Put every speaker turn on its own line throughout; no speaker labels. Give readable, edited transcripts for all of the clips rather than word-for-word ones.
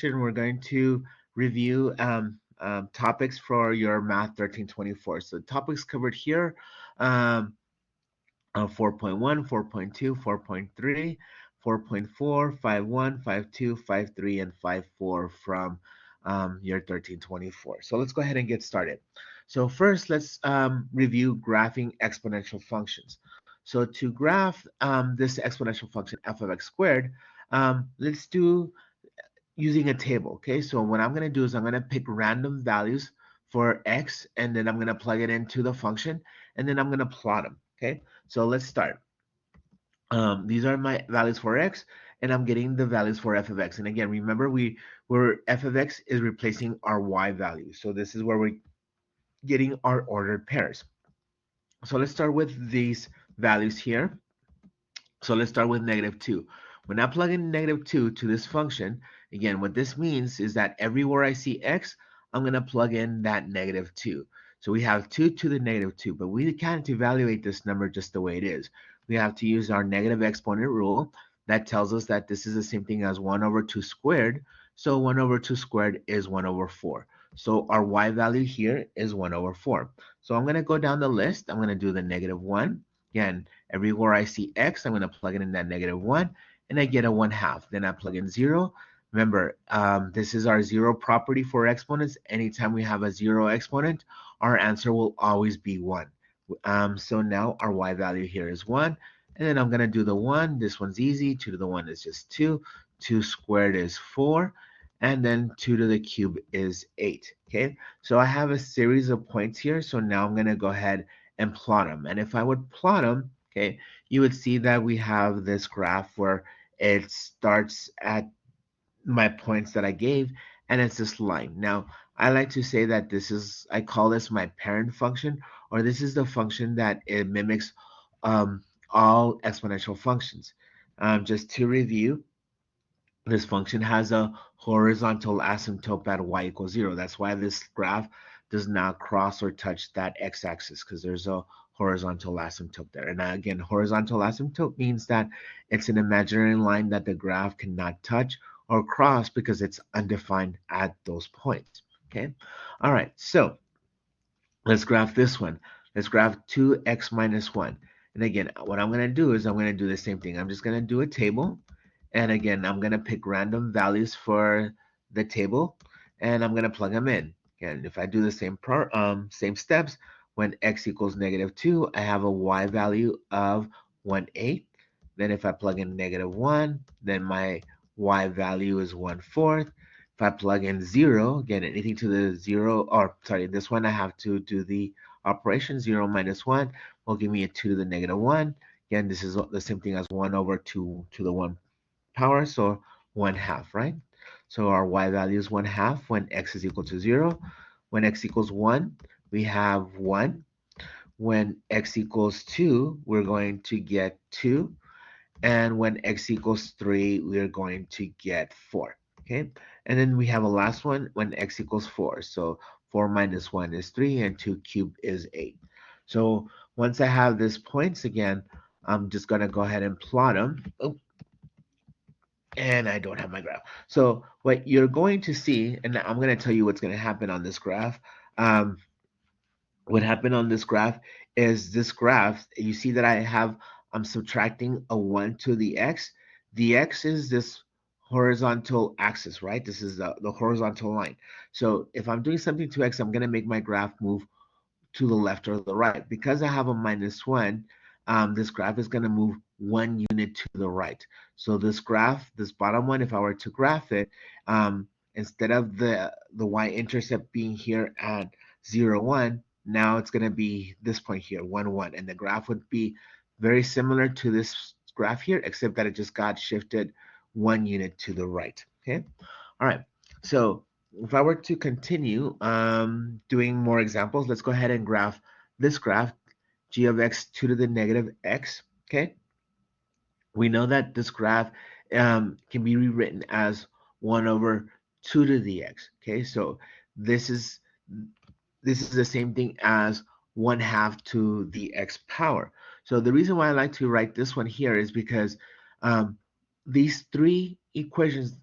we're going to review topics for your Math 1324. So topics covered here, um, 4.1, 4.2, 4.3, 4.4, 5.1, 5.2, 5.3, and 5.4 from your 1324. So let's go ahead and get started. So first, let's review graphing exponential functions. So to graph this exponential function f of x squared, let's do using a table. Okay, so what I'm going to do is I'm going to pick random values for x, and then I'm going to plug it into the function, and then I'm going to plot them. Okay, so let's start. These are my values for x, and I'm getting the values for f of x. And again, remember where f of x is replacing our y value. So this is where we're getting our ordered pairs. So let's start with these values here. So let's start with -2. When I plug in -2 to this function, again, what this means is that everywhere I see x, I'm going to plug in that -2. So we have 2 to the -2, but we can't evaluate this number just the way it is. We have to use our negative exponent rule that tells us that this is the same thing as 1 over 2 squared. So 1 over 2 squared is 1 over 4. So our y value here is 1 over 4. So I'm going to go down the list. I'm going to do the -1. Again, everywhere I see x, I'm going to plug it in that -1, and I get a 1/2. Then I plug in 0. Remember, this is our 0 property for exponents. Anytime we have a 0 exponent, our answer will always be 1. So now our y value here is 1. And then I'm going to do the 1. This one's easy. 2 to the 1 is just 2. 2 squared is 4. And then 2 to the cube is 8. Okay, so I have a series of points here. So now I'm going to go ahead and plot them. And if I would plot them, okay, you would see that we have this graph where it starts at my points that I gave, and it's this line. Now, I like to say that I call this my parent function, or this is the function that it mimics all exponential functions. Just to review, this function has a horizontal asymptote at y equals 0. That's why this graph does not cross or touch that x-axis, because there's a horizontal asymptote there. And again, horizontal asymptote means that it's an imaginary line that the graph cannot touch or cross because it's undefined at those points. Okay. All right. So let's graph this one. Let's graph 2x minus 1. And again, what I'm going to do is I'm going to do the same thing. I'm just going to do a table. And again, I'm going to pick random values for the table, and I'm going to plug them in. And if I do the same steps, when x equals -2, I have a y value of 1/8. Then if I plug in -1, then my y value is 1/4. If I plug in 0, again, anything to the 0, or sorry, this one I have to do the operation. 0 minus 1 will give me a 2 to the -1. Again, this is the same thing as 1 over 2 to the 1 power, so 1/2, right? So our y value is 1/2 when x is equal to 0. When x equals 1, we have 1. When x equals 2, we're going to get 2. And when x equals 3, we're going to get 4. Okay, and then we have a last one when x equals 4. So 4 minus 1 is 3, and 2 cubed is 8. So once I have these points again, I'm just going to go ahead and plot them. Oh, and I don't have my graph. So what you're going to see, and I'm going to tell you what's going to happen on this graph. Um, what happened on this graph is this graph, you see that I'm subtracting a 1 to the x. The x is this horizontal axis, right? This is the horizontal line. So if I'm doing something to x, I'm going to make my graph move to the left or the right. Because I have a -1, this graph is going to move 1 unit to the right. So this graph, this bottom one, if I were to graph it, instead of the y-intercept being here at 0, 1, now it's going to be this point here, 1, 1. And the graph would be very similar to this graph here, except that it just got shifted 1 unit to the right. Okay. All right. So if I were to continue doing more examples, let's go ahead and graph this graph, g of x 2 to the -x. Okay. We know that this graph can be rewritten as 1 over 2 to the x. Okay. So this is this is the same thing as 1/2 to the x power. So the reason why I like to write this one here is because um, these three equations,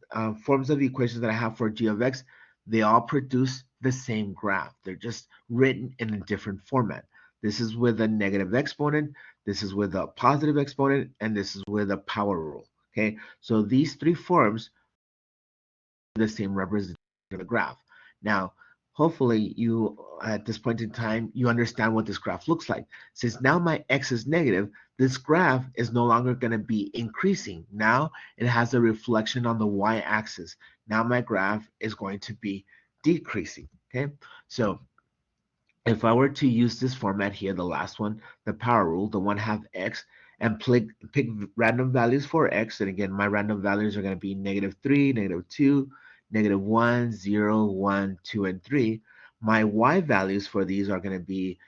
forms of equations that I have for g of x, they all produce the same graph. They're just written in a different format. This is with a negative exponent, this is with a positive exponent, and this is with a power rule. Okay, so these three forms are the same representation of the graph. Now, hopefully you, at this point in time, you understand what this graph looks like. Since now my x is negative, this graph is no longer going to be increasing. Now it has a reflection on the y-axis. Now my graph is going to be decreasing. Okay, so if I were to use this format here, the last one, the power rule, the 1/2 x, and pick random values for x, and again, my random values are going to be -3, -2, -1, 0, 1, 2, and 3. My y values for these are going to be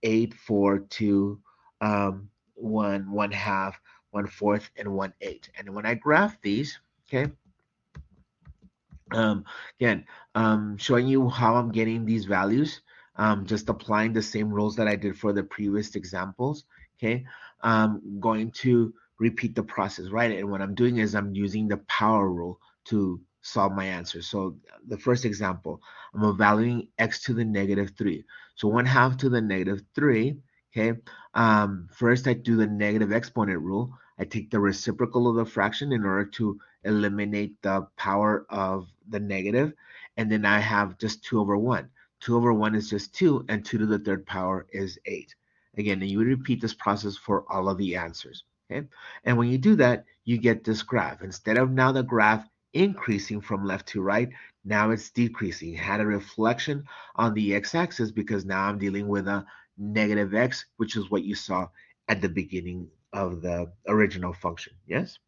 8, 4, 2, 1, 1/2, 1/4, and 1/8. And when I graph these, okay, um, again, showing you how I'm getting these values, just applying the same rules that I did for the previous examples. Okay, going to repeat the process, right? And what I'm doing is I'm using the power rule to solve my answer. So the first example, I'm evaluating x to the -3. So 1/2 to the -3. Okay, first I do the negative exponent rule. I take the reciprocal of the fraction in order to eliminate the power of the negative, and then I have just 2 over 1. 2 over 1 is just 2, and 2 to the third power is 8. Again, and you would repeat this process for all of the answers. Okay, and when you do that, you get this graph. Instead of now the graph increasing from left to right, now it's decreasing. It had a reflection on the x-axis because now I'm dealing with a negative x, which is what you saw at the beginning of the original function. Yes?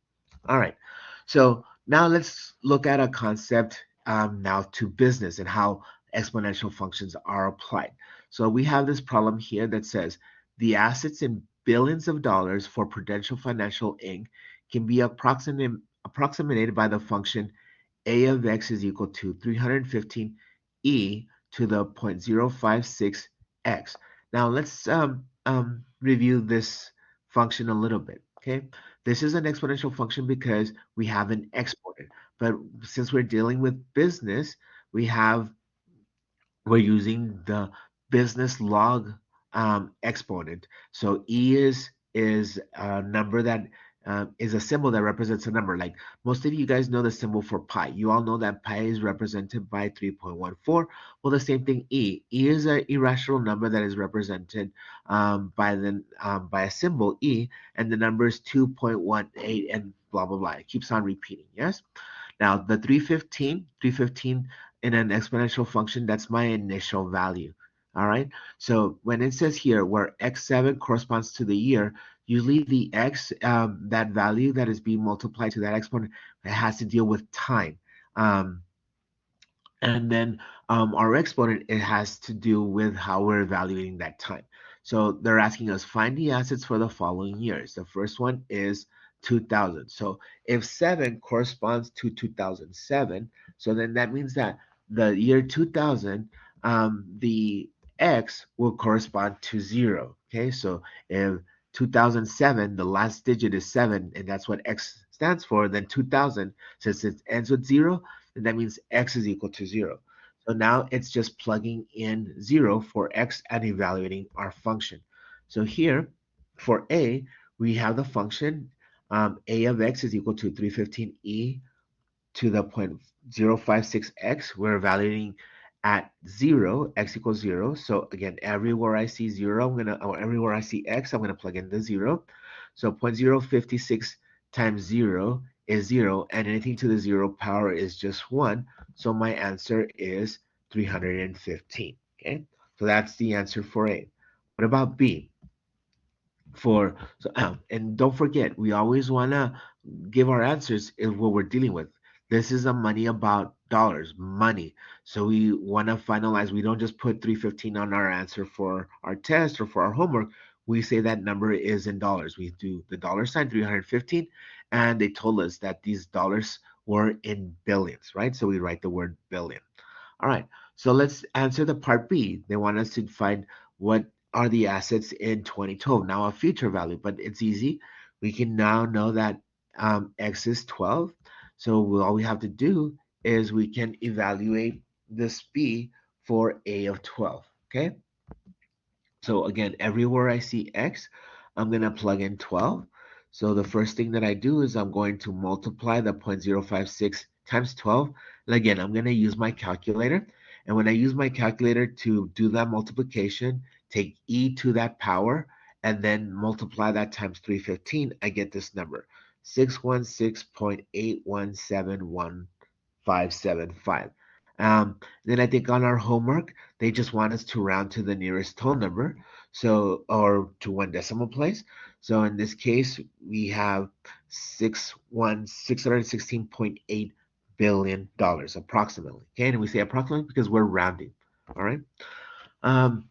All right. So now let's look at a concept now to business and how exponential functions are applied. So we have this problem here that says the assets in billions of dollars for Prudential Financial Inc. can be approximated by the function a of x is equal to 315 e to the 0.056x. Now let's review this function a little bit. Okay, this is an exponential function because we have an exponent, but since we're dealing with business, we have we're using the business log exponent. So E is a number that is a symbol that represents a number. Like most of you guys know the symbol for pi. You all know that pi is represented by 3.14. Well, the same thing E. E is an irrational number that is represented by a symbol E, and the number is 2.18 and blah blah blah. It keeps on repeating. Yes. Now the 315 in an exponential function, that's my initial value. All right. So when it says here where x7 corresponds to the year, usually the x, that value that is being multiplied to that exponent, it has to deal with time. And then our exponent, it has to do with how we're evaluating that time. So they're asking us, find the assets for the following years. The first one is 2000. So if 7 corresponds to 2007, so then that means that the year 2000, the x will correspond to 0. Okay, so if 2007, the last digit is 7, and that's what x stands for, then 2000, since it ends with 0, then that means x is equal to 0. So now it's just plugging in 0 for x and evaluating our function. So here, for a, we have the function a of x is equal to 315e to the 0.056x. We're evaluating at 0, x equals 0. So again, everywhere I see 0, or everywhere I see x, I'm going to plug in the 0. So 0.056 times 0 is 0, and anything to the 0 power is just 1. So my answer is 315. Okay, so that's the answer for A. What about B? And don't forget, we always want to give our answers in what we're dealing with. This is a money about dollars, money. So we want to finalize. We don't just put 315 on our answer for our test or for our homework. We say that number is in dollars. We do the dollar sign 315, and they told us that these dollars were in billions, right? So we write the word billion. All right, so let's answer the part B. They want us to find what are the assets in 2012. Now a future value, but it's easy. We can now know that x is 12. So all we have to do is we can evaluate this b for a of 12. Okay. So again, everywhere I see x, I'm going to plug in 12. So the first thing that I do is I'm going to multiply the 0.056 times 12. And again, I'm going to use my calculator. And when I use my calculator to do that multiplication, take e to that power, and then multiply that times 315, I get this number, 616.8171575. Then I think on our homework, they just want us to round to the nearest whole number, so or to one decimal place. So in this case, we have 616.8 billion approximately. Okay, and we say approximately because we're rounding. All right. Um,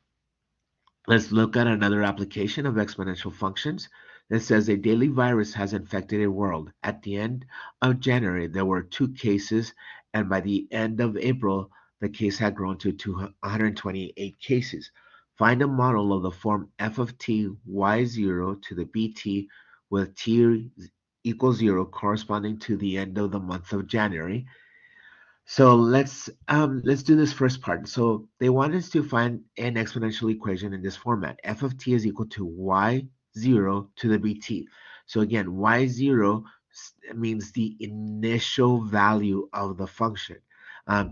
let's look at another application of exponential functions. That says a daily virus has infected a world. At the end of January, there were 2 cases, and by the end of April, the case had grown to 128 cases. Find a model of the form f of t y0 to the bt with t equals 0 corresponding to the end of the month of January. So let's do this first part. So they want us to find an exponential equation in this format. F of t is equal to y0 to the bt. So again, y0 means the initial value of the function.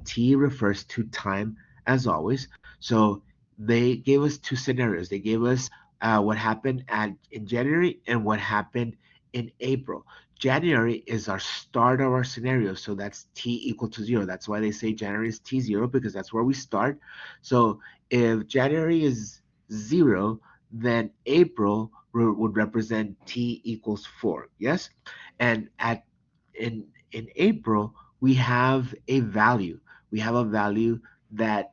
T refers to time as always. So they gave us 2 scenarios. They gave us what happened in January and what happened in April. January is our start of our scenario, so that's t equal to 0. That's why they say January is t0, because that's where we start. So if January is 0, then April would represent t equals 4. Yes, and in April we have a value. We have a value that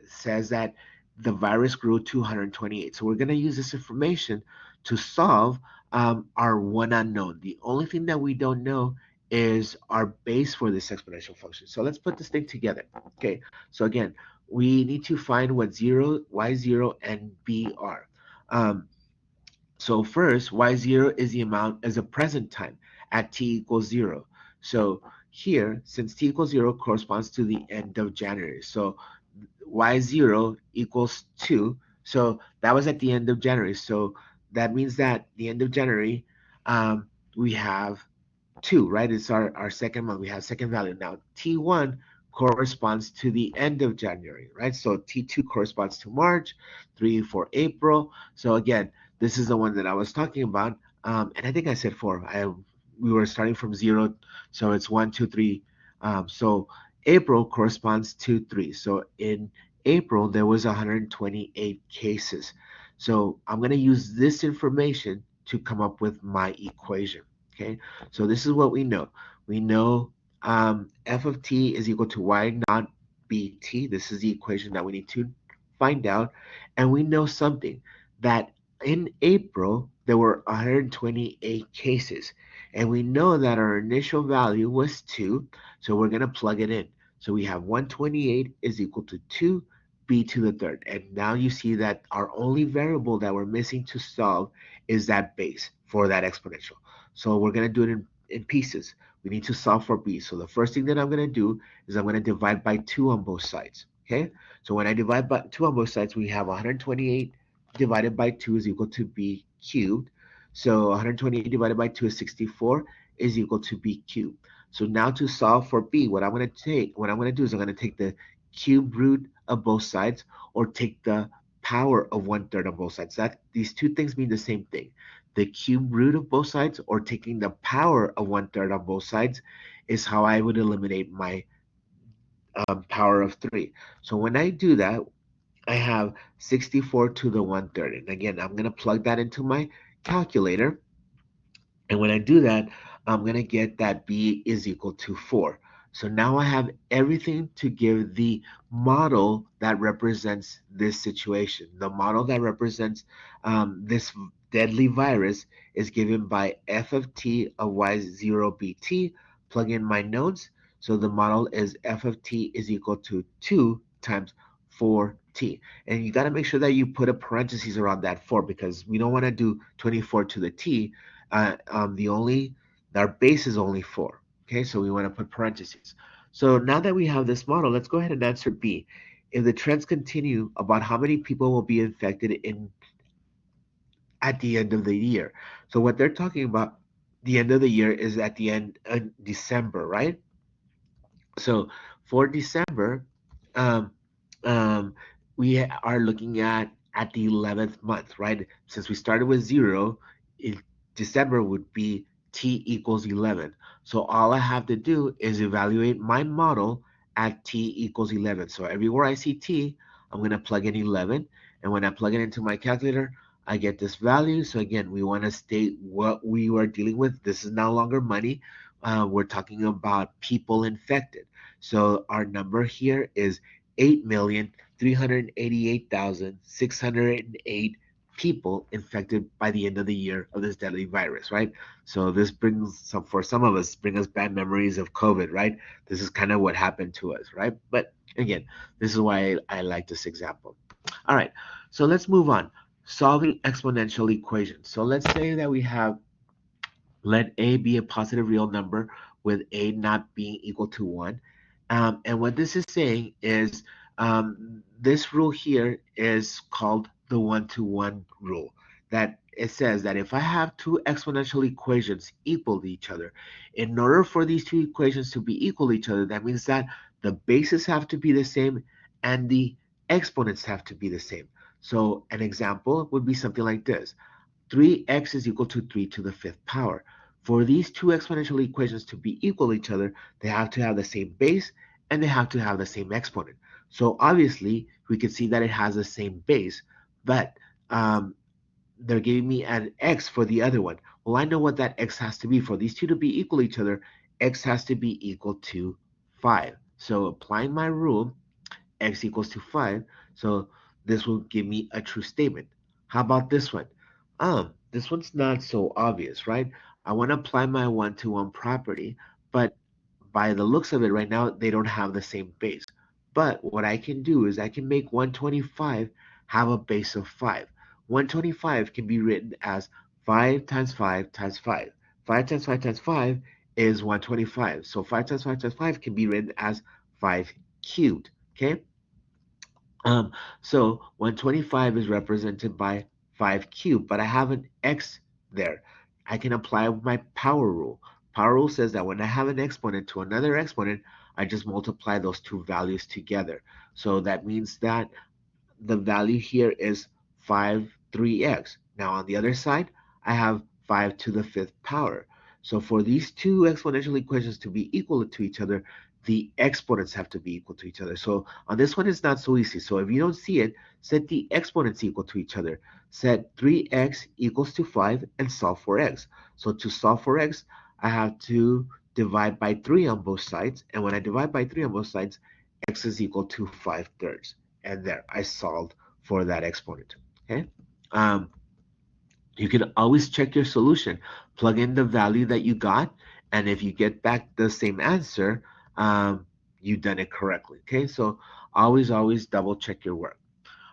says that the virus grew to 128. So we're going to use this information to solve our one unknown. The only thing that we don't know is our base for this exponential function. So let's put this thing together. Okay, so again, we need to find what y0, and b are. So first, y0 is the amount as a present time at t equals 0. So here, since t equals 0 corresponds to the end of January. So y0 equals 2. So that was at the end of January. So that means that the end of January, we have 2, right? It's our second month. We have second value. Now, T1 corresponds to the end of January, right? So T2 corresponds to March, 3 for April. So again, this is the one that I was talking about. And I think I said 4. We were starting from 0. So it's 1, 2, 3. So April corresponds to 3. So in April, there was 128 cases. So I'm going to use this information to come up with my equation. Okay, so this is what we know. We know f of t is equal to y naught bt. This is the equation that we need to find out. And we know something, that in April, there were 128 cases. And we know that our initial value was 2, so we're going to plug it in. So we have 128 is equal to 2 b to the third. And now you see that our only variable that we're missing to solve is that base for that exponential. So we're going to do it in pieces. We need to solve for b. So the first thing that I'm going to do is I'm going to divide by 2 on both sides. Okay, so when I divide by 2 on both sides, we have 128 divided by 2 is equal to b cubed. So 128 divided by 2 is 64 is equal to b cubed. So now to solve for b, what I'm going to do is I'm going to take the cube root of both sides, or take the power of 1/3 on both sides. That these two things mean the same thing. The cube root of both sides, or taking the power of 1/3 on both sides, is how I would eliminate my power of 3. So when I do that, I have 64 to the 1/3. And again, I'm going to plug that into my calculator. And when I do that, I'm going to get that b is equal to 4. So now I have everything to give the model that represents this situation. The model that represents this deadly virus is given by f of t of y0 bt. Plug in my nodes. So the model is f of t is equal to 2 times 4t. And you got to make sure that you put a parentheses around that 4, because we don't want to do 24 to the t. Our base is only 4. Okay, so we want to put parentheses. So now that we have this model, let's go ahead and answer B. If the trends continue, about how many people will be infected at the end of the year? So what they're talking about, the end of the year is at the end of December, right? So for December, um, um, we are looking at the 11th month, right? Since we started with 0, in December would be t equals 11. So all I have to do is evaluate my model at t equals 11. So everywhere I see t, I'm going to plug in 11. And when I plug it into my calculator, I get this value. So again, we want to state what we are dealing with. This is no longer money. We're talking about people infected. So our number here is 8,388,608 people infected by the end of the year of this deadly virus, right? So this brings some, for some of us, bring us bad memories of COVID, right? This is kind of what happened to us, right? But again, this is why I like this example. All right, so let's move on. Solving exponential equations. So let's say that we have, let a be a positive real number with a not being equal to 1. And what this is saying is this rule here is called the one-to-one rule. That it says that if I have two exponential equations equal to each other, in order for these two equations to be equal to each other, that means that the bases have to be the same and the exponents have to be the same. So an example would be something like this. 3x is equal to 3 to the fifth power. For these two exponential equations to be equal to each other, they have to have the same base and they have to have the same exponent. So obviously, we can see that it has the same base, but they're giving me an x for the other one. Well, I know what that x has to be. For these two to be equal to each other, x has to be equal to 5. So applying my rule, x equals to 5. So this will give me a true statement. How about this one? This one's not so obvious, right? I want to apply my one-to-one property, but by the looks of it right now, they don't have the same base. But what I can do is I can make 125 have a base of 5. 125 can be written as 5 times 5 times 5. 5 times 5 times 5 is 125. So 5 times 5 times 5 can be written as 5 cubed, okay? Um, so 125 is represented by 5 cubed, but I have an x there. I can apply my power rule. Power rule says that when I have an exponent to another exponent, I just multiply those two values together. So that means that the value here is 5, 3x. Now on the other side, I have 5 to the fifth power. So for these two exponential equations to be equal to each other, the exponents have to be equal to each other. So on this one, it's not so easy. So if you don't see it, set the exponents equal to each other. Set 3x equals to 5 and solve for x. So to solve for x, I have to divide by 3 on both sides. And when I divide by 3 on both sides, x is equal to 5/3. And there, I solved for that exponent. Okay. Um, you can always check your solution, plug in the value that you got, and if you get back the same answer, you've done it correctly. Okay, so always double check your work.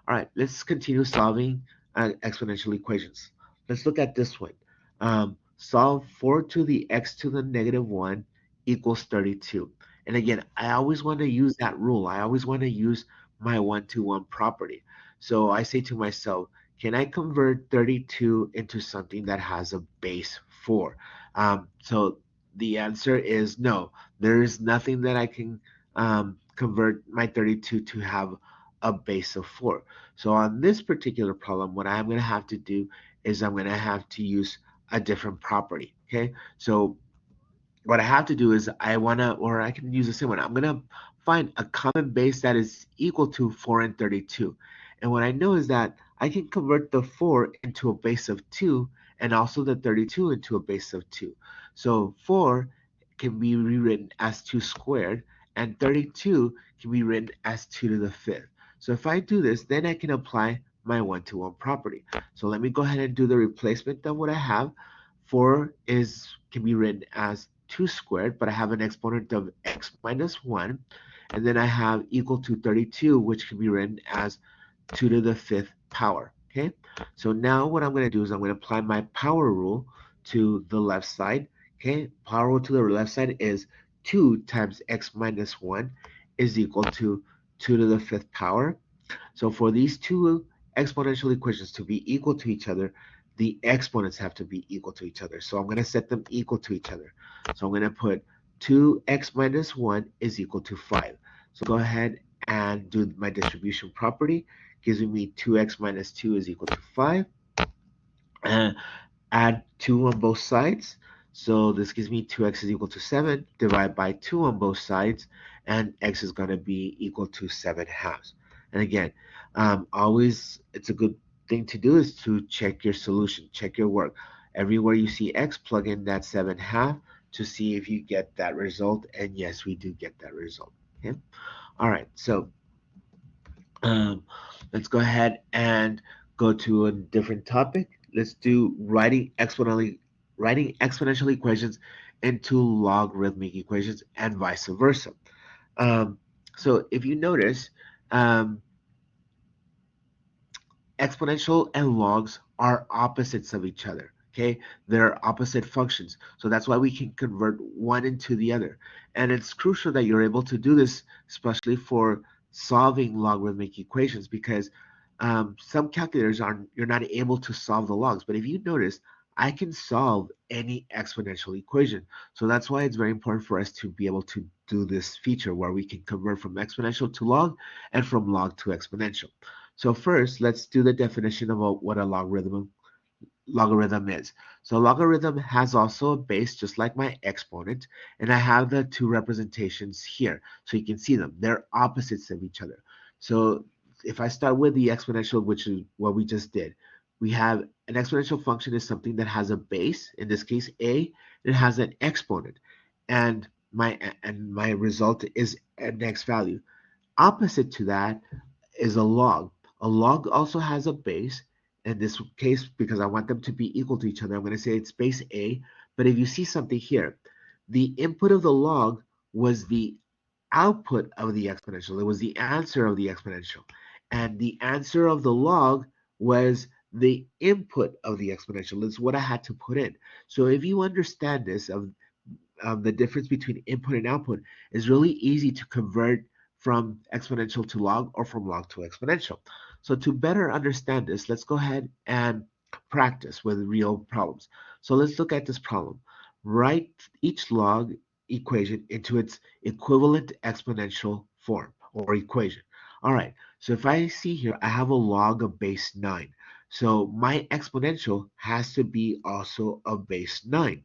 All right, let's continue solving exponential equations. Let's look at this one. Solve 4 to the x to the negative 1 equals 32. And again, I always want to use that rule. I always want to use my one-to-one property. So I say to myself, can I convert 32 into something that has a base 4? So the answer is no. There is nothing that I can convert my 32 to have a base of 4. So on this particular problem, what I'm going to have to do is I'm going to have to use a different property. Okay, so what I have to do is I want to, or I can use the same one. I'm going to find a common base that is equal to 4 and 32. And what I know is that I can convert the 4 into a base of 2 and also the 32 into a base of 2. So 4 can be rewritten as 2 squared and 32 can be written as 2 to the fifth. So if I do this, then I can apply my one-to-one property. So let me go ahead and do the replacement of what I have. 4 can be written as 2 squared, but I have an exponent of x minus 1. And then I have equal to 32, which can be written as 2 to the fifth power. Okay, so now what I'm going to do is I'm going to apply my power rule to the left side, Okay, power rule to the left side is 2 times x minus 1 is equal to 2 to the fifth power. So for these two exponential equations to be equal to each other, the exponents have to be equal to each other. So I'm going to set them equal to each other. So I'm going to put 2x minus 1 is equal to 5. So go ahead and do my distribution property. Gives me 2x minus 2 is equal to 5. And add 2 on both sides. So this gives me 2x is equal to 7. Divide by 2 on both sides. And x is going to be equal to 7 halves. And again, always it's a good thing to do is to check your solution, check your work. Everywhere you see x, plug in that 7 half to see if you get that result. And yes, we do get that result. Okay. All right. So um, let's go ahead and go to a different topic. Let's do writing exponential equations into logarithmic equations and vice versa. Um, so if you notice, um, exponential and logs are opposites of each other. Okay, they're opposite functions. So that's why we can convert one into the other. And it's crucial that you're able to do this, especially for solving logarithmic equations, because some calculators are you're not able to solve the logs. But if you notice, I can solve any exponential equation. So that's why it's very important for us to be able to do this feature where we can convert from exponential to log and from log to exponential. So first, let's do the definition of what a logarithm is. So logarithm has also a base, just like my exponent, and I have the two representations here, so you can see them. They're opposites of each other. So if I start with the exponential, which is what we just did, we have an exponential function is something that has a base, in this case a, it has an exponent, and my result is an x value. Opposite to that is a log. A log also has a base. In this case, because I want them to be equal to each other, I'm going to say it's base A. But if you see something here, the input of the log was the output of the exponential. It was the answer of the exponential. And the answer of the log was the input of the exponential. It's what I had to put in. So if you understand this, of the difference between input and output, is really easy to convert from exponential to log or from log to exponential. So to better understand this, let's go ahead and practice with real problems. So let's look at this problem. Write each log equation into its equivalent exponential form or equation. All right, so if I see here, I have a log of base 9. So my exponential has to be also of base 9.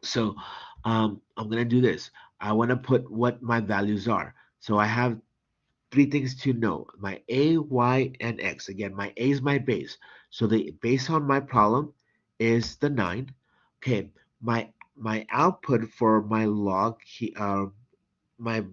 So I'm going to do this. I want to put what my values are. So I have three things to know. My A, Y, and X. Again, my A is my base. So the base on my problem is the 9. Okay, my output for my log, my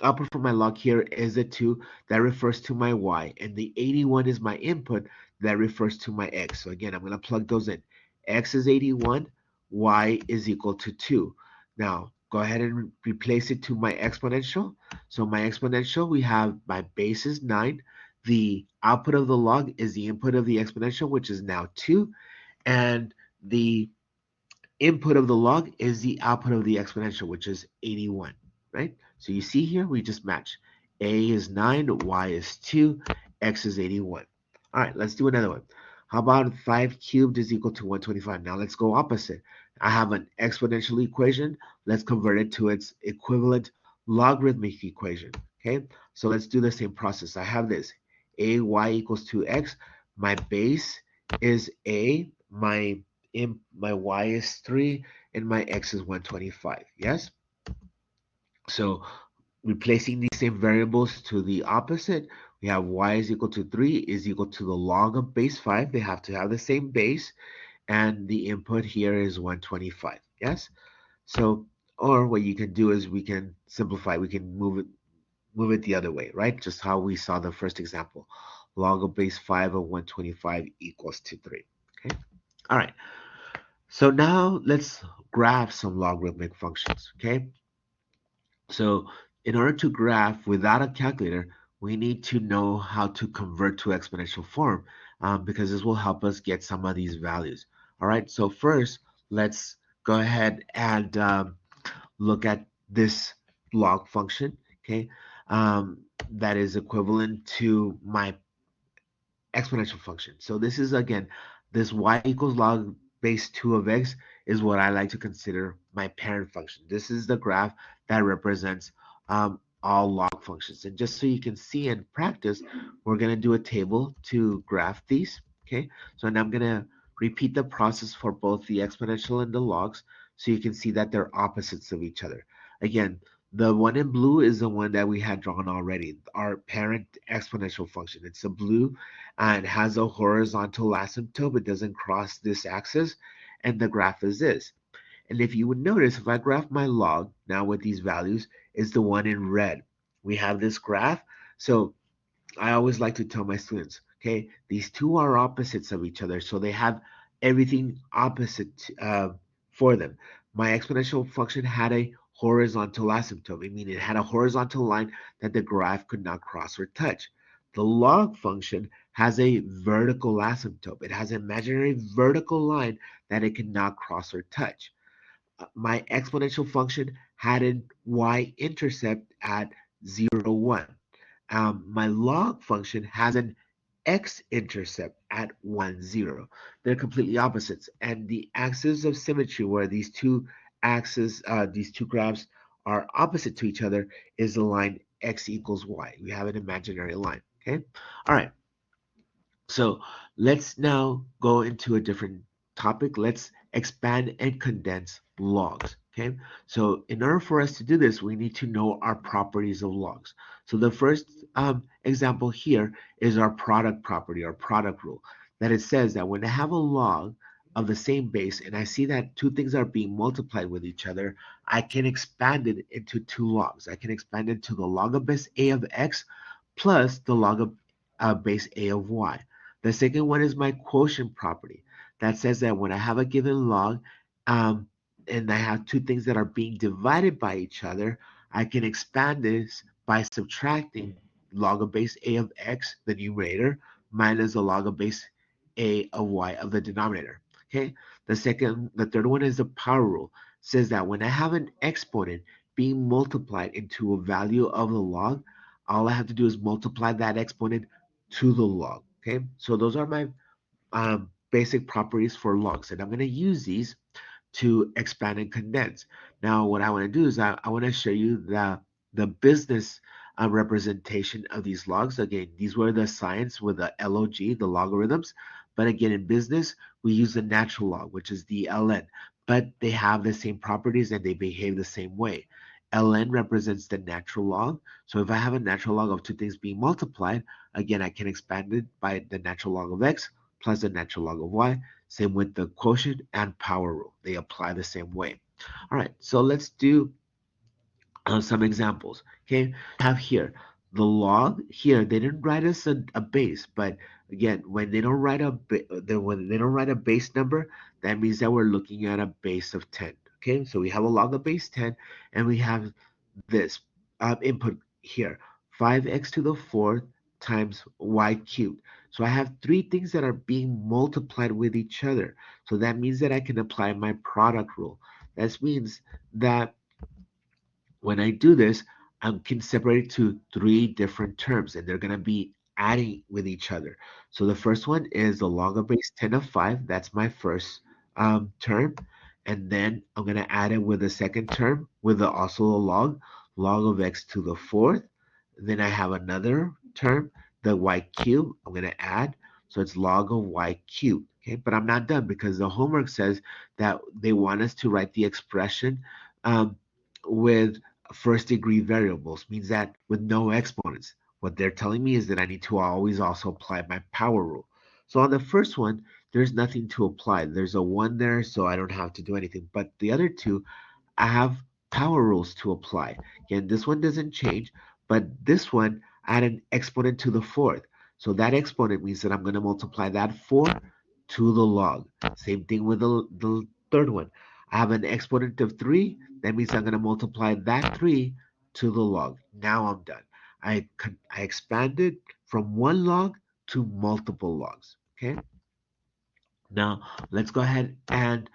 output for my log here is a 2 that refers to my Y, and the 81 is my input that refers to my X. So again, I'm going to plug those in. X is 81, Y is equal to 2. Now, go ahead and replace it to my exponential. So my exponential, we have my base is 9. The output of the log is the input of the exponential, which is now 2. And the input of the log is the output of the exponential, which is 81, right? So you see here, we just match. A is 9, Y is 2, X is 81. All right, let's do another one. How about 5 cubed is equal to 125? Now let's go opposite. I have an exponential equation. Let's convert it to its equivalent logarithmic equation, okay? So let's do the same process. I have this, AY equals 2X. My base is A, my y is 3 and my x is 125. Yes? So replacing these same variables to the opposite, we have y is equal to 3 is equal to the log of base 5. They have to have the same base, and the input here is 125. Yes? So, or what you can do is we can simplify. We can move it the other way, right? Just how we saw the first example. Log of base 5 of 125 equals to 3. Okay? All right. So now let's graph some logarithmic functions, okay? So in order to graph without a calculator, we need to know how to convert to exponential form because this will help us get some of these values. All right, so first, let's go ahead and look at this log function, okay, that is equivalent to my exponential function. So this is again, this y equals log base 2 of x is what I like to consider my parent function. This is the graph that represents all log functions. And just so you can see and practice, we're going to do a table to graph these. Okay, so now I'm going to repeat the process for both the exponential and the logs so you can see that they're opposites of each other. Again, the one in blue is the one that we had drawn already, our parent exponential function. It's a blue and has a horizontal asymptote. It doesn't cross this axis, and the graph is this. And if you would notice, if I graph my log now with these values, is the one in red. We have this graph. So I always like to tell my students, okay, these two are opposites of each other. So they have everything opposite for them. My exponential function had a horizontal asymptote. I mean, it had a horizontal line that the graph could not cross or touch. The log function has a vertical asymptote. It has an imaginary vertical line that it cannot cross or touch. My exponential function had a y-intercept at 0, 1. My log function has an x-intercept at 1, 0. They're completely opposites. And the axis of symmetry where these two graphs are opposite to each other is the line x equals y. We have an imaginary line, okay? All right, so let's now go into a different topic. Let's expand and condense logs. Okay, so in order for us to do this, we need to know our properties of logs. So the first example here is our product property, our product rule, that it says that when I have a log of the same base and I see that two things are being multiplied with each other, I can expand it into two logs. I can expand it to the log of base a of x plus the log of base a of y. The second one is my quotient property that says that when I have a given log um, and I have two things that are being divided by each other, I can expand this by subtracting log of base a of x, the numerator, minus the log of base a of y of the denominator. Okay. The third one is the power rule. It says that when I have an exponent being multiplied into a value of the log, all I have to do is multiply that exponent to the log. Okay, so those are my basic properties for logs, and I'm going to use these to expand and condense. Now, what I want to do is I want to show you the business representation of these logs. Again, these were the science with the log, the logarithms, but again, in business, we use the natural log, which is the ln, but they have the same properties and they behave the same way. Ln represents the natural log. So if I have a natural log of two things being multiplied, again, I can expand it by the natural log of x plus the natural log of y. Same with the quotient and power rule. They apply the same way. All right, so let's do some examples. Okay, have here the log here. They didn't write us a base, but again, when they don't write when they don't write a base number, that means that we're looking at a base of 10. Okay, so we have a log of base 10, and we have this input here, 5x to the fourth times y cubed. So I have three things that are being multiplied with each other. So that means that I can apply my product rule. That means that when I do this, I can separate it to three different terms, and they're going to be adding with each other. So the first one is the log of base 10 of 5. That's my first term. And then I'm going to add it with the second term with also a log of x to the fourth. Then I have another term, the y cubed, I'm going to add. So it's log of y cubed. Okay, but I'm not done because the homework says that they want us to write the expression um, with first degree variables, means that with no exponents. What they're telling me is that I need to always also apply my power rule. So on the first one, there's nothing to apply. There's a 1 there, so I don't have to do anything. But the other two, I have power rules to apply. Again, this one doesn't change, but this one, add an exponent to the fourth. So that exponent means that I'm going to multiply that 4 to the log. Same thing with the third one. I have an exponent of 3. That means I'm going to multiply that 3 to the log. Now I'm done. I expanded from one log to multiple logs. Okay. Now let's go ahead and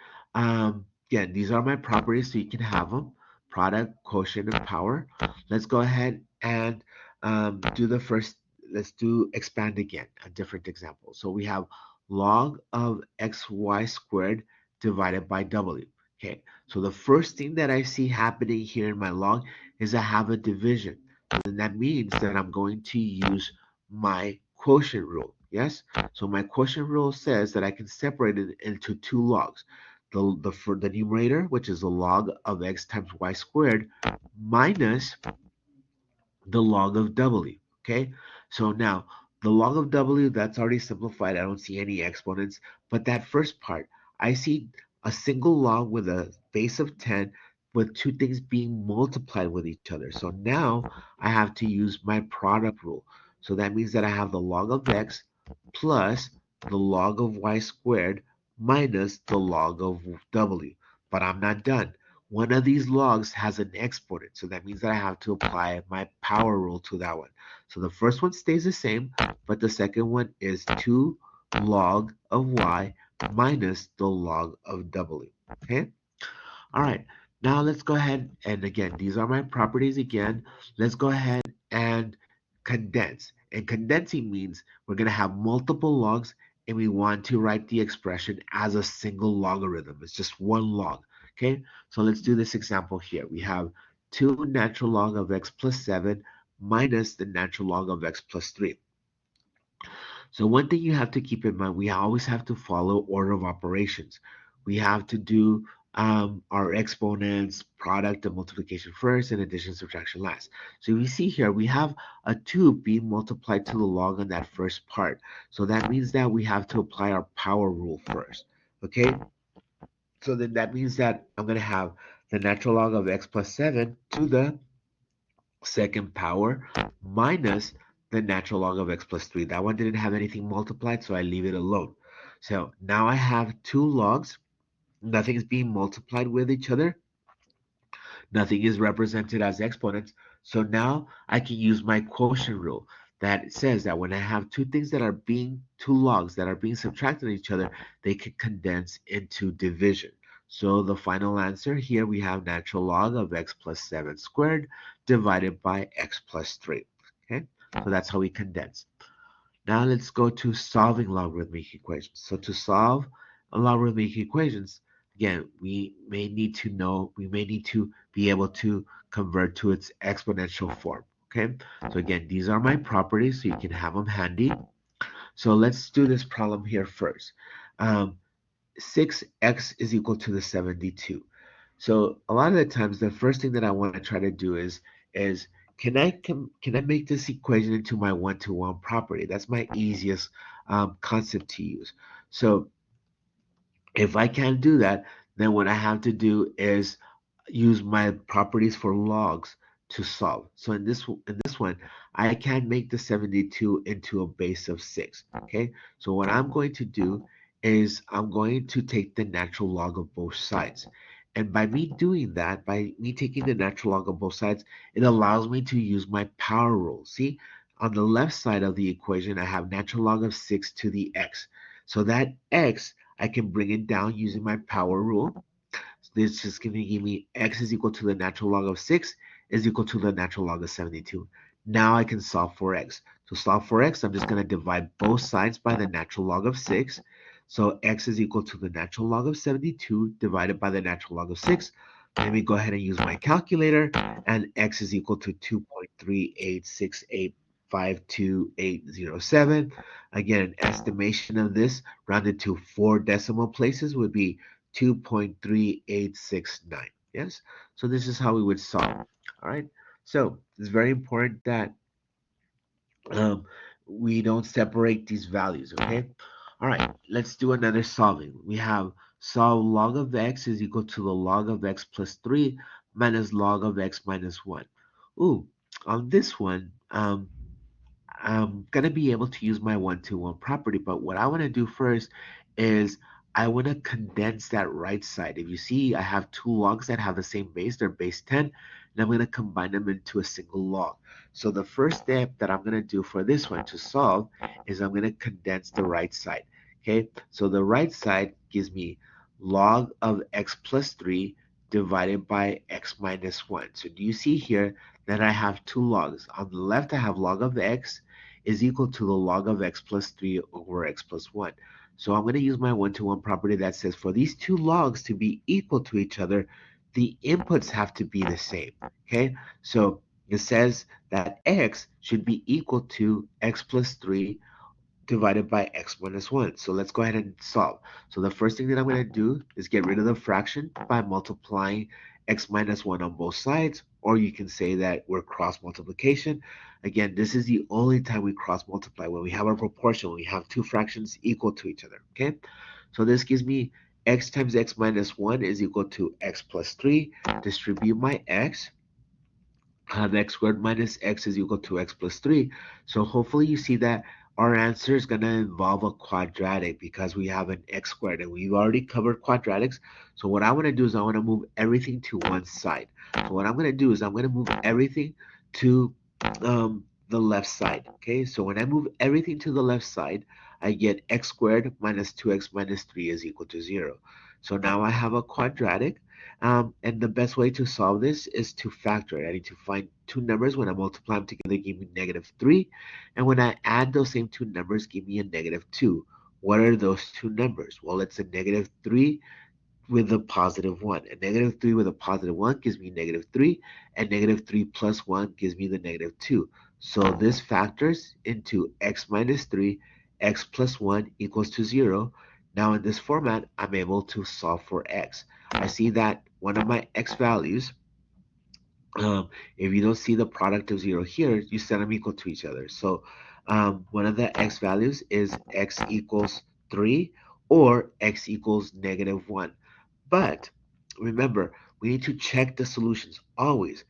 again, these are my properties, so you can have them: product, quotient, and power. Let's go ahead and do the first. Let's do expand again, a different example. So we have log of xy squared divided by w. Okay, so the first thing that I see happening here in my log is I have a division. And that means that I'm going to use my quotient rule. Yes, so my quotient rule says that I can separate it into two logs. For the numerator, which is the log of x times y squared, minus the log of w. Okay, so now the log of w, that's already simplified. I don't see any exponents, but that first part, I see a single log with a base of 10 with two things being multiplied with each other. So now I have to use my product rule. So that means that I have the log of x plus the log of y squared minus the log of w. But I'm not done. One of these logs has an exponent, so that means that I have to apply my power rule to that one. So the first one stays the same, but the second one is 2 log of y minus the log of w. Okay? All right. Now let's go ahead and again, these are my properties again. Let's go ahead and condense. And condensing means we're going to have multiple logs and we want to write the expression as a single logarithm. It's just one log. Okay, so let's do this example here. We have 2 natural log of x plus 7 minus the natural log of x plus 3. So one thing you have to keep in mind, we always have to follow order of operations. We have to do our exponents, product, and multiplication first, and addition, subtraction last. So we see here, we have a 2 being multiplied to the log on that first part. So that means that we have to apply our power rule first. Okay? So then that means that I'm going to have the natural log of x plus 7 to the second power minus the natural log of x plus 3. That one didn't have anything multiplied, so I leave it alone. So now I have two logs. Nothing is being multiplied with each other. Nothing is represented as exponents. So now I can use my quotient rule that says that when I have two things that are being two logs that are being subtracted from each other, they can condense into division. So the final answer here we have natural log of x plus 7 squared divided by x plus 3. Okay, so that's how we condense. Now let's go to solving logarithmic equations. So to solve logarithmic equations, again, we may need to be able to convert to its exponential form. Okay, so again, these are my properties, so you can have them handy. So let's do this problem here first. 6x is equal to the 72. So a lot of the times, the first thing that I want to try to do is can I make this equation into my one-to-one property? That's my easiest concept to use. So if I can't do that, then what I have to do is use my properties for logs to solve. So in this one, I can make the 72 into a base of 6. Okay, so what I'm going to do is I'm going to take the natural log of both sides. And by me doing that, by me taking the natural log of both sides, it allows me to use my power rule. See, on the left side of the equation, I have natural log of 6 to the x. So that x, I can bring it down using my power rule. This is going to give me x is equal to the natural log of 6 is equal to the natural log of 72. Now I can solve for x. To solve for x, I'm just going to divide both sides by the natural log of 6. So x is equal to the natural log of 72 divided by the natural log of 6. Let me go ahead and use my calculator, and x is equal to 2.386852807. Again, an estimation of this rounded to 4 decimal places would be 2.3869. Yes, so this is how we would solve. All right, so it's very important that um, we don't separate these values. Okay, all right, let's do another solving. We have solve log of x is equal to the log of x plus 3 minus log of x minus 1. Ooh, on this one, I'm gonna be able to use my one-to-one property, but what I want to do first is I want to condense that right side. If you see, I have two logs that have the same base, they're base 10, and I'm going to combine them into a single log. So the first step that I'm going to do for this one to solve is I'm going to condense the right side. Okay, so the right side gives me log of x plus 3 divided by x minus 1. So do you see here that I have two logs? On the left, I have log of x is equal to the log of x plus 3 over x plus 1. So I'm going to use my one-to-one property that says for these two logs to be equal to each other, the inputs have to be the same. Okay, so it says that x should be equal to x plus 3 divided by x minus 1. So let's go ahead and solve. So the first thing that I'm going to do is get rid of the fraction by multiplying x minus 1 on both sides, or you can say that we're cross multiplication. Again, this is the only time we cross multiply, when we have a proportion, when we have two fractions equal to each other, okay? So this gives me x times x minus 1 is equal to x plus 3. Distribute my x. Have x squared minus x is equal to x plus 3. So hopefully you see that our answer is going to involve a quadratic because we have an x squared, and we've already covered quadratics. So what I want to do is I want to move everything to one side. So what I'm going to do is I'm going to move everything to the left side. Okay, so when I move everything to the left side, I get x squared minus 2x minus 3 is equal to 0. So now I have a quadratic. And the best way to solve this is to factor it. I need to find two numbers. When I multiply them together, give me negative 3. And when I add those same two numbers, give me a negative 2. What are those two numbers? Well, it's a negative 3 with a positive 1. A negative 3 with a positive 1 gives me negative 3. And negative 3 plus 1 gives me the negative 2. So this factors into x minus 3, x plus 1 equals to 0. Now in this format, I'm able to solve for x. I see that one of my x values, if you don't see the product of 0 here, you set them equal to each other. So one of the x values is x equals 3 or x equals negative 1. But remember, we need to check the solutions always.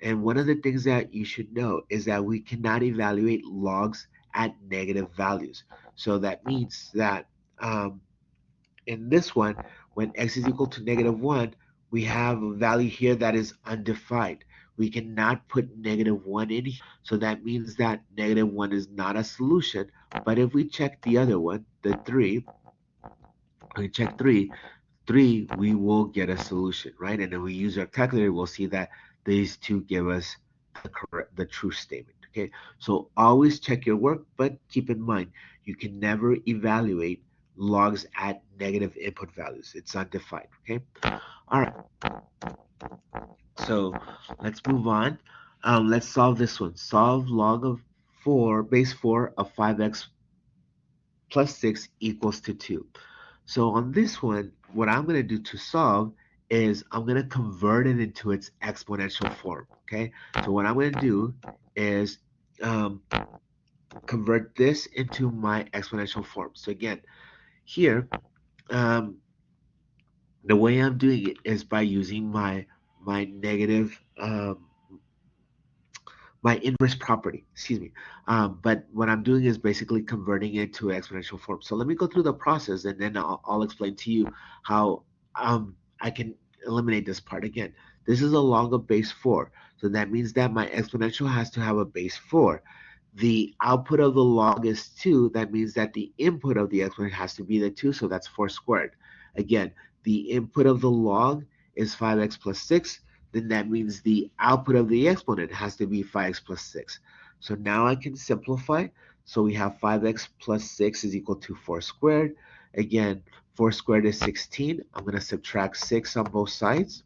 And one of the things that you should know is that we cannot evaluate logs at negative values. So that means that in this one, when x is equal to negative 1, we have a value here that is undefined. We cannot put negative 1 in here. So that means that negative 1 is not a solution. But if we check the other one, the 3, we check 3, we will get a solution, right? And then we use our calculator, we'll see that these two give us the true statement, okay? So always check your work, but keep in mind, you can never evaluate logs at negative input values. It's undefined, okay? All right, so let's move on. Let's solve this one. Solve log of 4, base 4 of 5x plus 6 equals to 2. So on this one, what I'm going to do to solve is I'm going to convert it into its exponential form, okay? So what I'm going to do is convert this into my exponential form. So again, here, the way I'm doing it is by using my negative, my inverse property, excuse me. But what I'm doing is basically converting it to exponential form. So let me go through the process, and then I'll explain to you how I can eliminate this part. Again, this is a log of base 4. So that means that my exponential has to have a base 4. The output of the log is 2. That means that the input of the exponent has to be the 2. So that's 4 squared. Again, the input of the log is 5x plus 6. Then that means the output of the exponent has to be 5x plus 6. So now I can simplify. So we have 5x plus 6 is equal to 4 squared. Again, 4 squared is 16. I'm going to subtract 6 on both sides.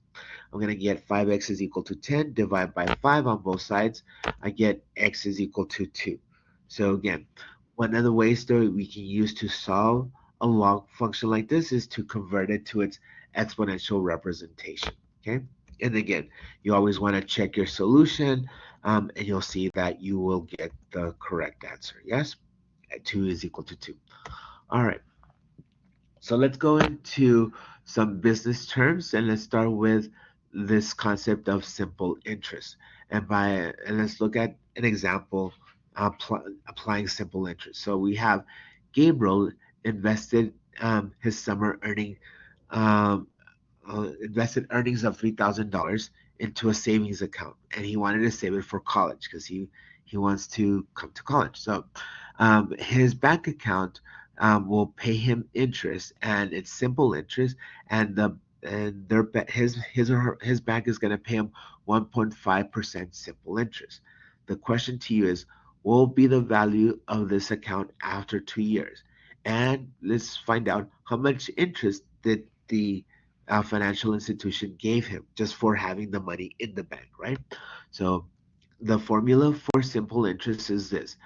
I'm going to get 5x is equal to 10. Divide by 5 on both sides. I get x is equal to 2. So again, one of the ways that we can use to solve a log function like this is to convert it to its exponential representation. Okay. And again, you always want to check your solution, and you'll see that you will get the correct answer. Yes, 2 is equal to 2. All right. So let's go into some business terms, and let's start with this concept of simple interest. And let's look at an example applying simple interest. So we have Gabriel invested his summer um, invested earnings of $3,000 into a savings account, and he wanted to save it for college because he wants to come to college. So his bank account will pay him interest, and it's simple interest, and his bank is going to pay him 1.5% simple interest. The question to you is, what will be the value of this account after 2 years? And let's find out how much interest did the financial institution gave him just for having the money in the bank, right? So the formula for simple interest is this: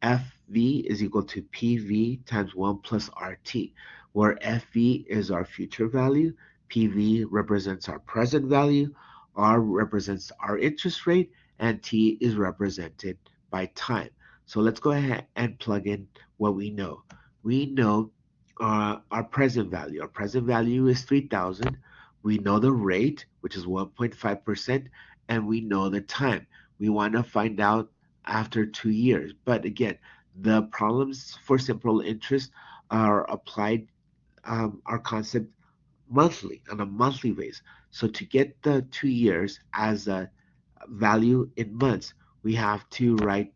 FV is equal to PV times 1 plus RT, where FV is our future value, PV represents our present value, R represents our interest rate, and T is represented by time. So let's go ahead and plug in what we know. We know our present value. Our present value is 3,000. We know the rate, which is 1.5%, and we know the time. We want to find out after 2 years. But again, the problems for simple interest are applied, our concept monthly, on a monthly basis. So to get the 2 years as a value in months, we have to write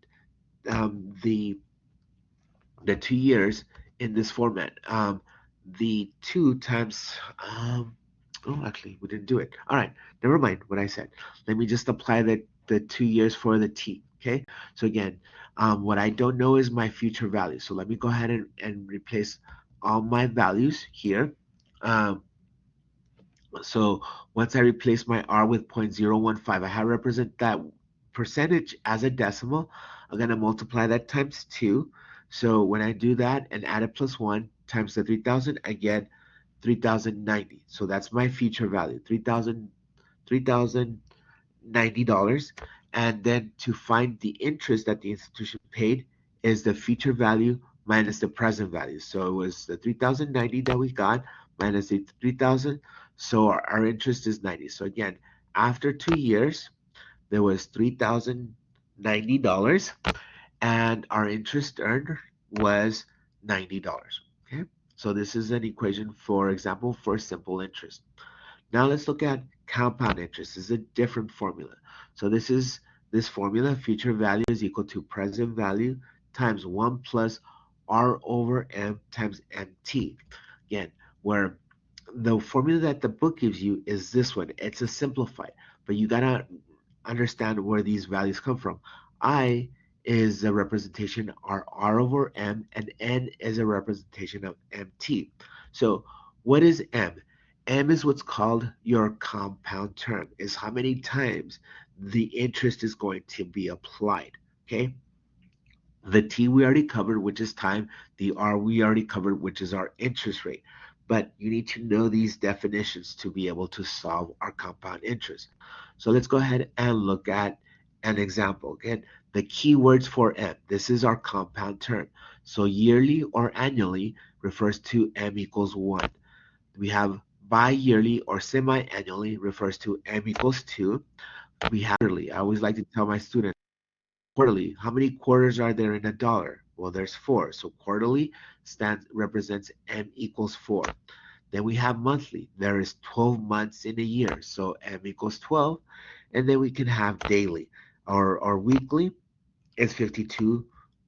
the 2 years in this format. The 2 times, oh, actually, we didn't do it. All right, never mind what I said. Let me just apply the 2 years for the T. Okay, so again, what I don't know is my future value. So let me go ahead and replace all my values here. Um, so once I replace my R with 0.015, I have to represent that percentage as a decimal. I'm going to multiply that times 2. So when I do that and add it plus 1 times the 3,000, I get 3,090. So that's my future value, $3,090. And then to find the interest that the institution paid is the future value minus the present value. So it was the 3,090 that we got minus the 3,000. So our interest is 90. So again, after 2 years, there was $3,090, and our interest earned was $90. Okay, so this is an equation, for example, for simple interest. Now let's look at compound interest. This is a different formula. So this formula: future value is equal to present value times 1 plus R over M times MT. Again, where the formula that the book gives you is this one. It's a simplified, but you gotta understand where these values come from. I is a representation of R over M, and N is a representation of MT. So what is M? M is what's called your compound term, is how many times the interest is going to be applied. Okay. The T we already covered, which is time. The R we already covered, which is our interest rate. But you need to know these definitions to be able to solve our compound interest. So let's go ahead and look at an example. Again, the keywords for M. This is our compound term. So yearly or annually refers to M equals 1. We have bi-yearly or semi-annually refers to M equals 2. We have quarterly. I always like to tell my students, quarterly. How many quarters are there in a dollar? Well, there's 4. So quarterly represents M equals 4. Then we have monthly. There is 12 months in a year. So M equals 12. And then we can have daily. Or weekly is 52.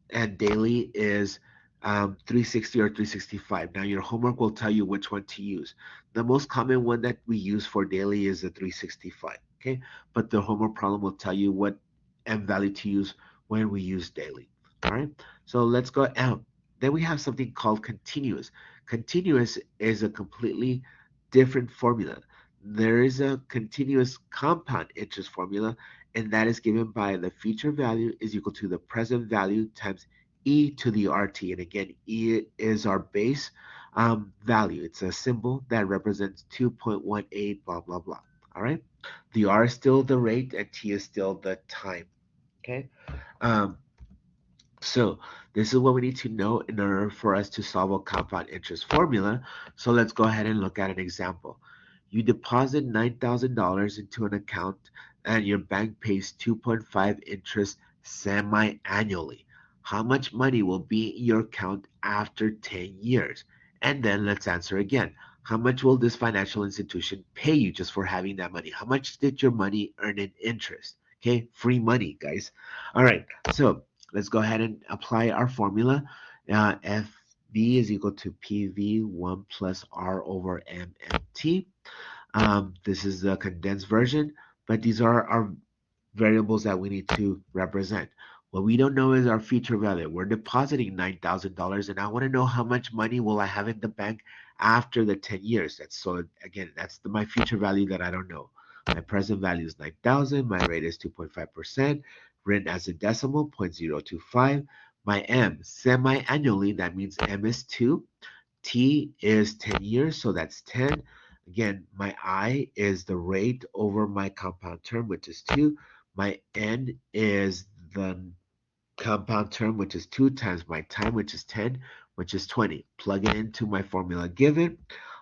And daily is 360 or 365. Now your homework will tell you which one to use. The most common one that we use for daily is the 365. Okay, but the homework problem will tell you what M value to use when we use daily. All right, so let's go out. Then we have something called continuous. Continuous is a completely different formula. There is a continuous compound interest formula, and that is given by the future value is equal to the present value times e to the rt. And again, e is our base value. It's a symbol that represents 2.18, blah, blah, blah. All right. The r is still the rate, and t is still the time. Okay. Um, so this is what we need to know in order for us to solve a compound interest formula. So let's go ahead and look at an example. You deposit $9,000 into an account, and your bank pays 2.5 interest semi-annually. How much money will be in your account after 10 years? And then let's answer again. How much will this financial institution pay you just for having that money? How much did your money earn in interest? Okay, free money, guys. All right, so let's go ahead and apply our formula. F V is equal to PV 1 plus R over MMT. This is the condensed version, but these are our variables that we need to represent. What we don't know is our future value. We're depositing $9,000 and I want to know how much money will I have in the bank after the 10 years. That's so again, that's my future value that I don't know. My present value is 9,000. My rate is 2.5%. Written as a decimal, 0.025. My M, semi-annually, that means M is 2. T is 10 years, so that's 10. Again, my I is the rate over my compound term, which is 2. My N is the compound term, which is 2 times my time, which is 10, which is 20. Plug it into my formula given,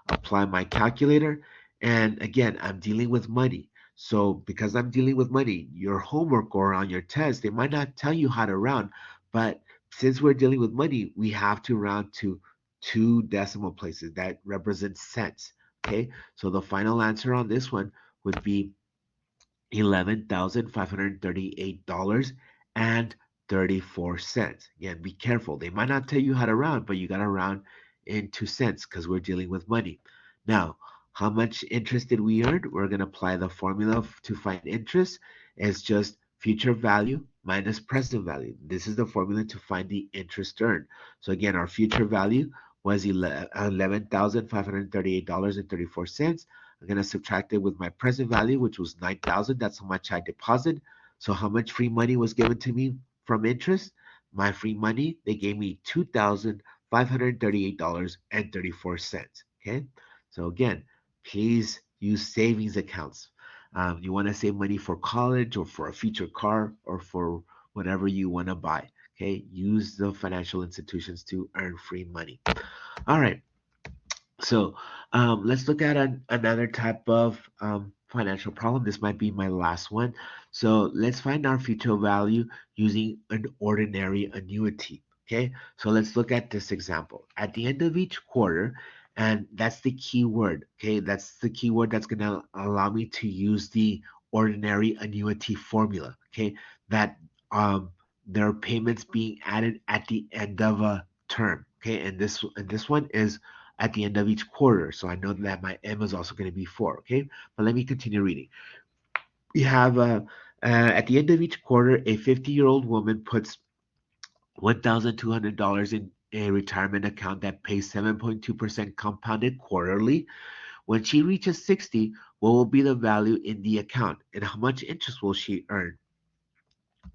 apply my calculator, and again, I'm dealing with money. So because I'm dealing with money, your homework or on your test, they might not tell you how to round, but since we're dealing with money, we have to round to 2 decimal places that represent cents. Okay, so the final answer on this one would be $11,538.34. Again, be careful. They might not tell you how to round, but you got to round into cents because we're dealing with money. Now, how much interest did we earn? We're going to apply the formula to find interest. It's just future value minus present value. This is the formula to find the interest earned. So again, our future value was $11,538.34. I'm going to subtract it with my present value, which was 9,000. That's how much I deposited. So how much free money was given to me from interest? My free money, they gave me $2,538.34. Okay. So again, please use savings accounts. You want to save money for college or for a future car or for whatever you want to buy. Okay. Use the financial institutions to earn free money. All right. So let's look at another type of financial problem. This might be my last one. So let's find our future value using an ordinary annuity. Okay, so let's look at this example. At the end of each quarter, and that's the key word. Okay, that's the key word that's going to allow me to use the ordinary annuity formula. Okay, that um, there are payments being added at the end of a term. Okay, and this one is at the end of each quarter. So I know that my M is also going to be 4, okay? But let me continue reading. We have, at the end of each quarter, a 50-year-old woman puts $1,200 in a retirement account that pays 7.2% compounded quarterly. When she reaches 60, what will be the value in the account and how much interest will she earn?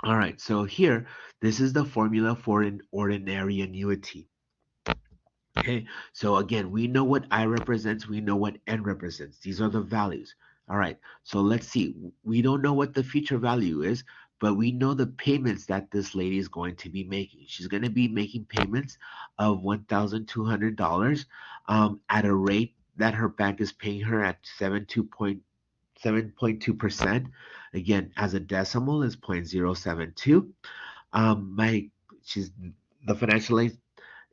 All right, so here, this is the formula for an ordinary annuity. Okay, so again, we know what I represents, we know what N represents. These are the values. All right, so let's see. We don't know what the future value is, but we know the payments that this lady is going to be making. She's going to be making payments of $1,200 at a rate that her bank is paying her at 7.2%. Again, as a decimal is 0.072. My she's the financial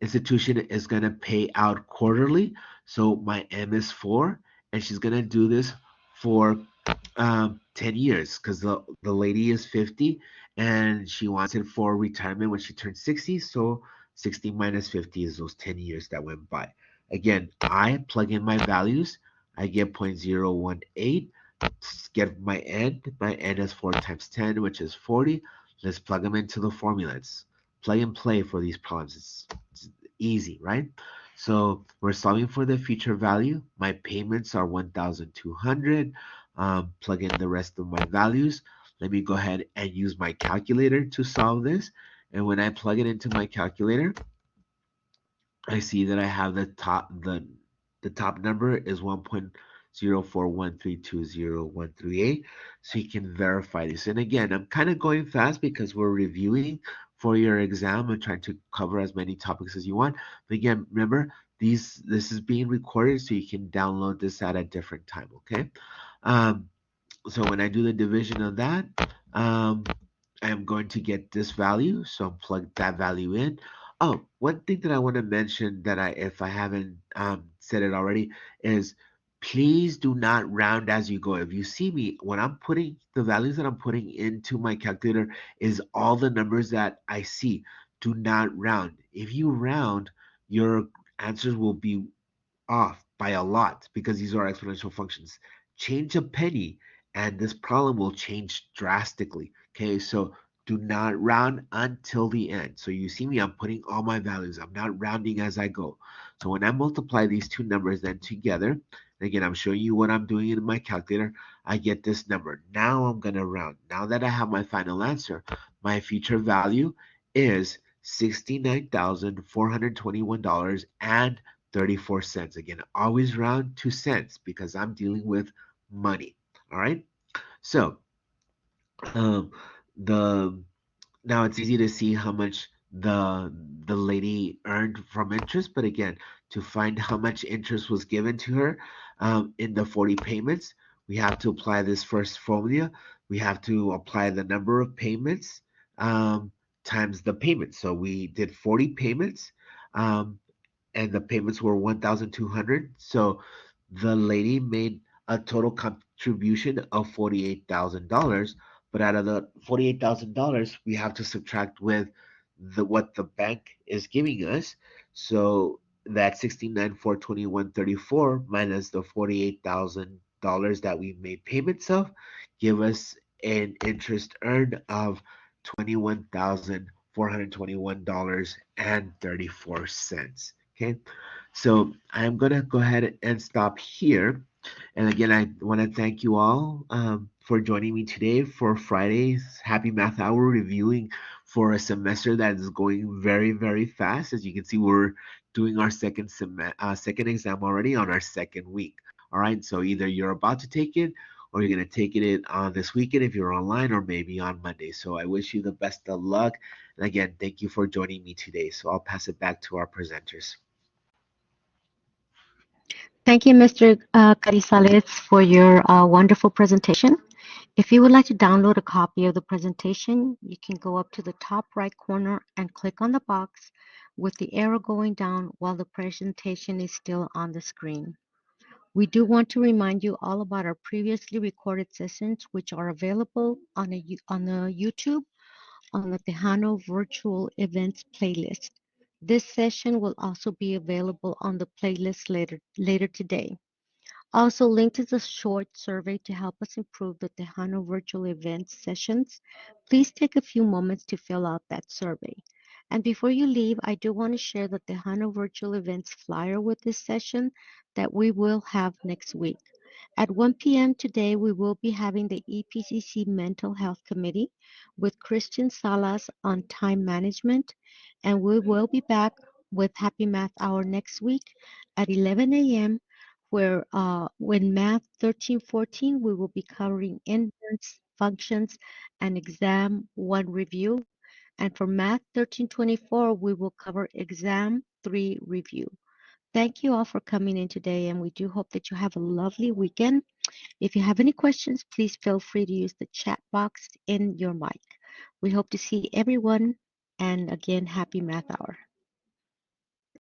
institution is going to pay out quarterly. So my M is 4, and she's going to do this for 10 years because the lady is 50 and she wants it for retirement when she turns 60. So 60 minus 50 is those 10 years that went by. Again, I plug in my values. I get 0.018. Get my N. My N is 4 times 10, which is 40. Let's plug them into the formula. It's plug and play for these problems. It's easy, right? So we're solving for the future value. My payments are 1,200. Plug in the rest of my values. Let me go ahead and use my calculator to solve this. And when I plug it into my calculator, I see that I have the top number is 1.0413201138. So you can verify this. And again, I'm kind of going fast because we're reviewing for your exam and trying to cover as many topics as you want. But again, remember this is being recorded so you can download this at a different time. Okay. Um, so when I do the division of that, um, I'm going to get this value. So plug that value in. Oh, one thing that I want to mention that if I haven't said it already, is please do not round as you go. If you see me, when I'm putting the values that I'm putting into my calculator is all the numbers that I see. Do not round. If you round, your answers will be off by a lot because these are exponential functions. Change a penny and this problem will change drastically. Okay, so do not round until the end. So you see me, I'm putting all my values. I'm not rounding as I go. So when I multiply these two numbers then together, again, I'm showing you what I'm doing in my calculator, I get this number. Now I'm going to round. Now that I have my final answer, my future value is $69,421.34. Again, always round to cents because I'm dealing with money. All right. So um, the now it's easy to see how much the lady earned from interest, but again, to find how much interest was given to her in the 40 payments, we have to apply this first formula. We have to apply the number of payments times the payments. So we did 40 payments, um, and the payments were 1,200. So the lady made a total contribution of $48,000. But out of the $48,000, we have to subtract with what the bank is giving us. So that 69,421.34 minus the $48,000 that we made payments of give us an interest earned of $21,421.34. Okay, so I'm gonna go ahead and stop here. And again, I want to thank you all for joining me today for Friday's Happy Math Hour reviewing for a semester that is going very, very fast. As you can see, we're doing our second exam already on our second week. All right, so either you're about to take it or you're going to take it on this weekend if you're online or maybe on Monday. So I wish you the best of luck. And again, thank you for joining me today. So I'll pass it back to our presenters.
Thank you, Mr. Carizales, for your wonderful presentation. If you would like to download a copy of the presentation, you can go up to the top right corner and click on the box with the arrow going down while the presentation is still on the screen. We do want to remind you all about our previously recorded sessions, which are available on the YouTube on the Tejano Virtual Events playlist. This session will also be available on the playlist later today. Also linked is a short survey to help us improve the Tejano virtual event sessions. Please take a few moments to fill out that survey. And before you leave, I do want to share the Tejano virtual events flyer with this session that we will have next week. At 1 p.m. today, we will be having the EPCC Mental Health Committee with Christian Salas on time management, and we will be back with Happy Math Hour next week at 11 a.m where when Math 1314, we will be covering inverse functions and exam 1 review. And for Math 1324, we will cover exam 3 review. Thank you all for coming in today, and we do hope that you have a lovely weekend. If you have any questions, please feel free to use the chat box in your mic. We hope to see everyone, and again, happy Math Hour.